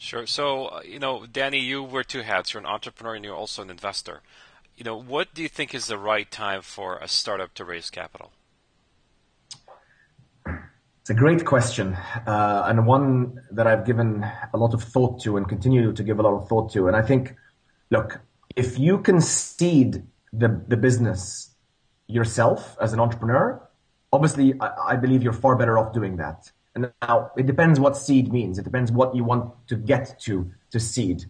Sure. So, Danny, you wear two hats. You're an entrepreneur and you're also an investor. What do you think is the right time for a startup to raise capital? It's a great question, and one that I've given a lot of thought to and continue to give a lot of thought to. And I think, look, if you can seed the business yourself as an entrepreneur, obviously I believe you're far better off doing that. And now it depends what seed means. It depends what you want to get to seed.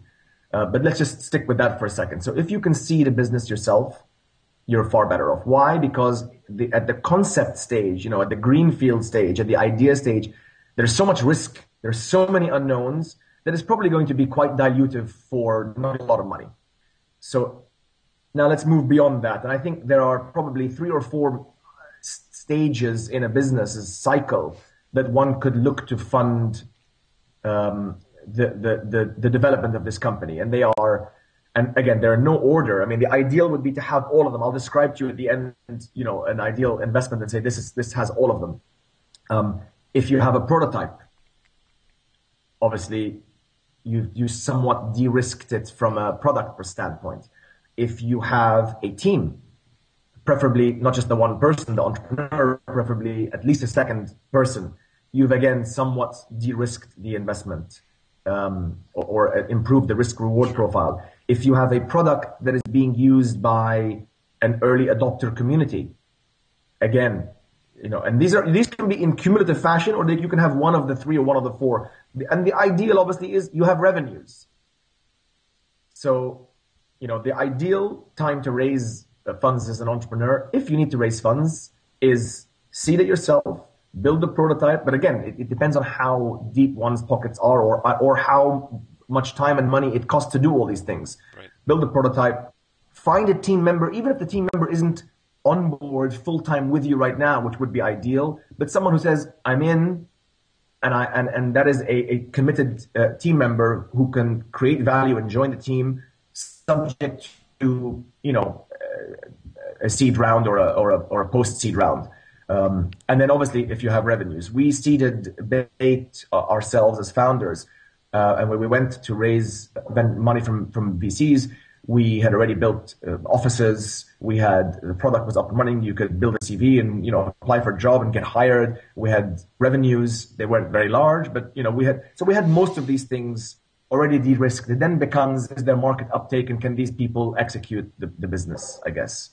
But let's just stick with that for a second. So if you can seed a business yourself, you're far better off. Why? Because at the concept stage, at the greenfield stage, at the idea stage, there's so much risk. There's so many unknowns that it's probably going to be quite dilutive for not a lot of money. So now let's move beyond that. And I think there are probably 3 or 4 stages in a business's cycle that one could look to fund the development of this company. And they are, and again, they're in no order. I mean, the ideal would be to have all of them. I'll describe to you at the end, an ideal investment and say this has all of them. If you have a prototype, obviously you somewhat de-risked it from a product standpoint. If you have a team, preferably not just the one person, the entrepreneur, preferably at least a second person, you've again somewhat de-risked the investment, or improved the risk-reward profile. If you have a product that is being used by an early adopter community, again, and these can be in cumulative fashion, or you can have one of the 3 or one of the 4. And the ideal, obviously, is you have revenues. So, the ideal time to raise funds as an entrepreneur, if you need to raise funds, is seed it yourself, build the prototype. But again, it depends on how deep one's pockets are, or how much time and money it costs to do all these things. Right. Build the prototype, find a team member, even if the team member isn't on board full-time with you right now, which would be ideal, but someone who says, I'm in, and that is a committed team member who can create value and join the team, subject to, a seed round or a post-seed round. And then obviously, if you have revenues, we seeded Bait ourselves as founders. And when we went to raise money from VCs, we had already built offices. The product was up and running. You could build a CV and, apply for a job and get hired. We had revenues. They weren't very large, but, we had most of these things already de-risked. It then becomes, is there market uptake and can these people execute the business, I guess?